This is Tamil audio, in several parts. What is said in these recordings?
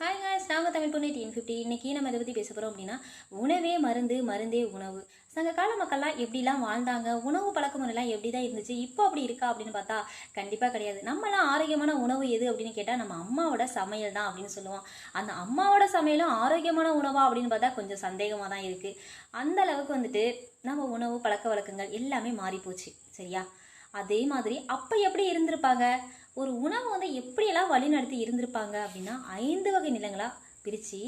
ஹாய் guys, நாங்கள் தமிழ் பொண்ணு TN50. இன்னைக்கு நம்ம இதை பற்றி பேச போகிறோம் அப்படின்னா உணவே மருந்து, மருந்தே உணவு. சங்க கால மக்கள்லாம் எப்படிலாம் வாழ்ந்தாங்க, உணவு பழக்க முறையெல்லாம் எப்படி தான் இருந்துச்சு, இப்போ அப்படி இருக்கா அப்படின்னு பார்த்தா கண்டிப்பாக கிடையாது. நம்மளாம் ஆரோக்கியமான உணவு எது அப்படின்னு கேட்டால் நம்ம அம்மாவோட சமையல் தான் அப்படின்னு சொல்லுவோம். அந்த அம்மாவோட சமையலும் ஆரோக்கியமான உணவா அப்படின்னு பார்த்தா கொஞ்சம் சந்தேகமாக தான் இருக்குது. அந்த அளவுக்கு நம்ம உணவு பழக்க வழக்கங்கள் எல்லாமே மாறி போச்சு. சரியா? அதே மாதிரி அப்போ எப்படி இருந்திருப்பாங்க, ஒரு உணவு எப்படியெல்லாம் வழிநடத்தி இருந்திருப்பாங்க அப்படின்னா 5 வகை நிலங்களாக பிரித்து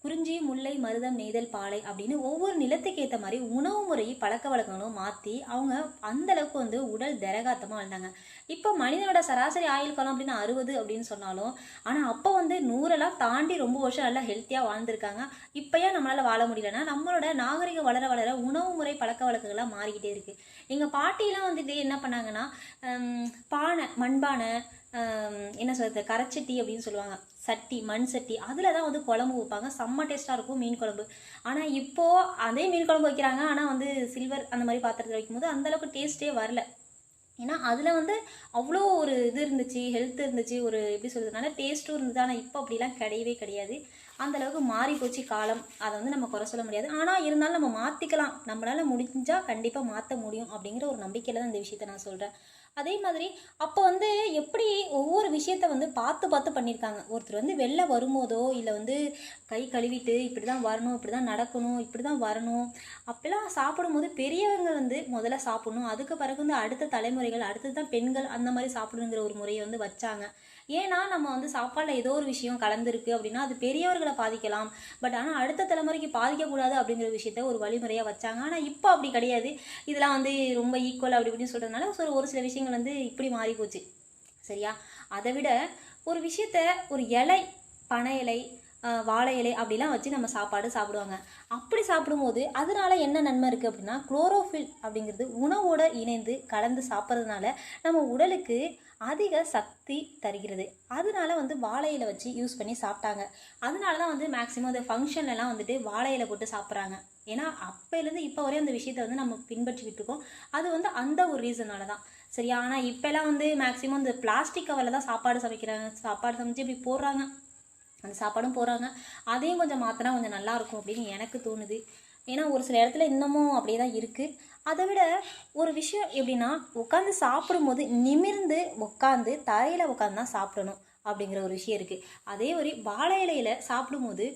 குறிஞ்சி, முல்லை, மருதம், நெய்தல், பாலை அப்படின்னு ஒவ்வொரு நிலத்துக்கு ஏற்ற மாதிரி உணவு முறை பழக்க வழக்கங்களும் மாற்றி அவங்க அந்தளவுக்கு உடல் திரகாத்தமாக வாழ்ந்தாங்க. இப்போ மனிதனோட சராசரி ஆயுள் காலம் அப்படின்னு 60 அப்படின்னு சொன்னாலும், ஆனால் அப்போ 100 தாண்டி ரொம்ப வருஷம் நல்லா ஹெல்த்தியாக வாழ்ந்துருக்காங்க. இப்போயே நம்மளால் வாழ முடியலன்னா நம்மளோட நாகரிகம் வளர வளர உணவு முறை பழக்க வழக்கங்கள்லாம் மாறிக்கிட்டே இருக்குது. எங்கள் பாட்டிலாம் என்ன பண்ணாங்கன்னா, பானை, மண்பானை, என்ன சொல்கிறது, கரைச்சட்டி அப்படின்னு சொல்லுவாங்க, சட்டி, மண் சட்டி, அதில் தான் குழம்பு வைப்பாங்க. செம்ம டேஸ்ட்டாக இருக்கும் மீன் குழம்பு. ஆனால் இப்போது அதே மீன் குழம்பு வைக்கிறாங்க, ஆனால் சில்வர் அந்த மாதிரி பாத்திரத்தில் வைக்கும்போது அந்தளவுக்கு டேஸ்ட்டே வரல. ஏன்னா அதில் அவ்வளோ ஒரு இது இருந்துச்சு, ஹெல்த் இருந்துச்சு, ஒரு எப்படி சொல்கிறதுனால டேஸ்ட்டும் இருந்தது. ஆனால் இப்போ அப்படிலாம் கிடையவே கிடையாது. அந்தளவுக்கு மாறி போச்சு காலம். அதை நம்ம குறை சொல்ல முடியாது. ஆனால் இருந்தாலும் நம்ம மாற்றிக்கலாம், நம்மளால் முடிஞ்சால் கண்டிப்பாக மாற்ற முடியும் அப்படிங்கிற ஒரு நம்பிக்கையில் தான் இந்த விஷயத்தை நான் சொல்கிறேன். அதே மாதிரி அப்போ எப்படி ஒவ்வொரு விஷயத்த பார்த்து பார்த்து பண்ணியிருக்காங்க. ஒருத்தர் வெளில வரும்போதோ இல்லை கை கழுவிட்டு இப்படி தான் வரணும், இப்படி தான் நடக்கணும், இப்படி தான் வரணும், அப்பெல்லாம் சாப்பிடும்போது பெரியவங்க முதல்ல சாப்பிடணும், அதுக்கு பிறகு அடுத்த தலைமுறைகள், அடுத்தது தான் பெண்கள் அந்த மாதிரி சாப்பிடணுங்கிற ஒரு முறையை வச்சாங்க. ஏன்னா நம்ம சாப்பாடில் ஏதோ ஒரு விஷயம் கலந்துருக்கு அப்படின்னா அது பெரியவர்களை பாதிக்கலாம், பட் ஆனால் அடுத்த தலைமுறைக்கு பாதிக்கக்கூடாது அப்படிங்கிற விஷயத்த ஒரு வழிமுறையாக வச்சாங்க. ஆனால் இப்போ அப்படி கிடையாது. இதெல்லாம் ரொம்ப ஈக்குவல் அப்படி இப்படின்னு சொல்கிறதுனால ஒரு சில விஷயங்கள் இப்படி மாறி போச்சு. சரியா? அதை விட ஒரு விஷயத்த ஒரு இலை, பனை இலை, வாழை இலை அப்படிலாம் வச்சு நம்ம சாப்பாடு சாப்பிடுவாங்க. அப்படி சாப்பிடும்போது அதனால என்ன நன்மை இருக்குது அப்படின்னா, குளோரோஃபில் அப்படிங்கிறது உணவோடு இணைந்து கலந்து சாப்பிட்றதுனால நம்ம உடலுக்கு அதிக சக்தி தருகிறது. அதனால வாழை இலை வச்சு யூஸ் பண்ணி சாப்பிட்டாங்க. அதனால தான் மேக்ஸிமம் அந்த ஃபங்க்ஷன்லாம் வாழை இலை போட்டு சாப்பிட்றாங்க. ஏன்னா அப்போலேருந்து இப்போ வரையும் அந்த விஷயத்தை நம்ம பின்பற்றிக்கிட்டு இருக்கோம். அது அந்த ஒரு ரீசனால தான். சரியா? ஆனால் இப்போலாம் மேக்ஸிமம் இந்த பிளாஸ்டிக் கவரில் தான் சாப்பாடு சமைக்கிறாங்க. சாப்பாடு சமைச்சு இப்படி போடுறாங்க, அந்த சாப்பாடும் போடுறாங்க. அதையும் கொஞ்சம் மாற்றினா கொஞ்சம் நல்லாயிருக்கும் அப்படின்னு எனக்கு தோணுது. ஏன்னா ஒரு சில இடத்துல இன்னமும் அப்படியே தான் இருக்குது. அதை விட ஒரு விஷயம் எப்படின்னா, உட்காந்து சாப்பிடும்போது நிமிர்ந்து உட்காந்து தரையில் உட்காந்து தான் சாப்பிடணும் அப்படிங்கிற ஒரு விஷயம் இருக்குது. அதே ஒரு வாழை இலையில் சாப்பிடும்போது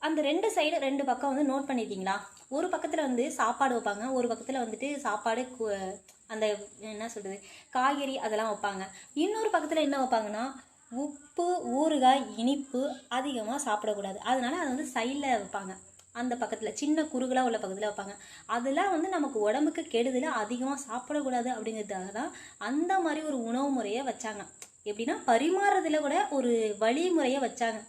அந்த 2 சைடு 2 பக்கம் நோட் பண்ணியிருக்கீங்களா? ஒரு பக்கத்தில் சாப்பாடு வைப்பாங்க, ஒரு பக்கத்தில் சாப்பாடு அந்த என்ன சொல்கிறது, காய்கறி அதெல்லாம் வைப்பாங்க. இன்னொரு பக்கத்தில் என்ன வைப்பாங்கன்னா, உப்பு, ஊறுகாய், இனிப்பு அதிகமாக சாப்பிடக்கூடாது, அதனால அதை சைடில் வைப்பாங்க. அந்த பக்கத்தில் சின்ன குறுகலாக உள்ள பக்கத்தில் வைப்பாங்க. அதெல்லாம் நமக்கு உடம்புக்கு கெடுதல, அதிகமாக சாப்பிடக்கூடாது அப்படிங்கிறதுக்காக தான் அந்த மாதிரி ஒரு உணவு முறையை வச்சாங்க. எப்படின்னா பரிமாறுறதுல கூட ஒரு வழிமுறையை வச்சாங்க.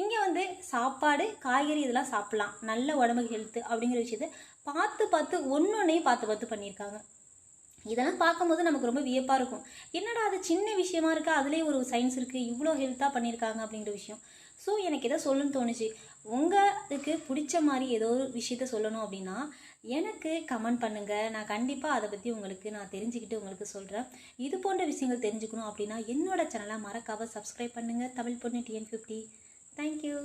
இங்கே சாப்பாடு, காய்கறி இதெல்லாம் சாப்பிட்லாம், நல்ல உடம்புக்கு ஹெல்த்து அப்படிங்கிற விஷயத்த பார்த்து பார்த்து ஒன்னொன்னையும் பார்த்து பார்த்து பண்ணியிருக்காங்க. இதெல்லாம் பார்க்கும்போது நமக்கு ரொம்ப வியப்பாக இருக்கும். என்னடா அது சின்ன விஷயமா இருக்கா, அதுலேயே ஒரு சயின்ஸ் இருக்குது, இவ்வளோ ஹெல்த்தாக பண்ணியிருக்காங்க அப்படிங்கிற விஷயம். ஸோ எனக்கு எதை சொல்லணும்னு தோணுச்சு. உங்களுக்கு பிடிச்ச மாதிரி ஏதோ ஒரு விஷயத்த சொல்லணும் அப்படின்னா எனக்கு கமெண்ட் பண்ணுங்கள். நான் கண்டிப்பாக அதை பற்றி நான் தெரிஞ்சுக்கிட்டு உங்களுக்கு சொல்கிறேன். இது போன்ற விஷயங்கள் தெரிஞ்சுக்கணும் அப்படின்னா என்னோட சேனலை மறக்காமல் சப்ஸ்கிரைப் பண்ணுங்கள். தமிழ் பொண்ணு TN50. Thank you.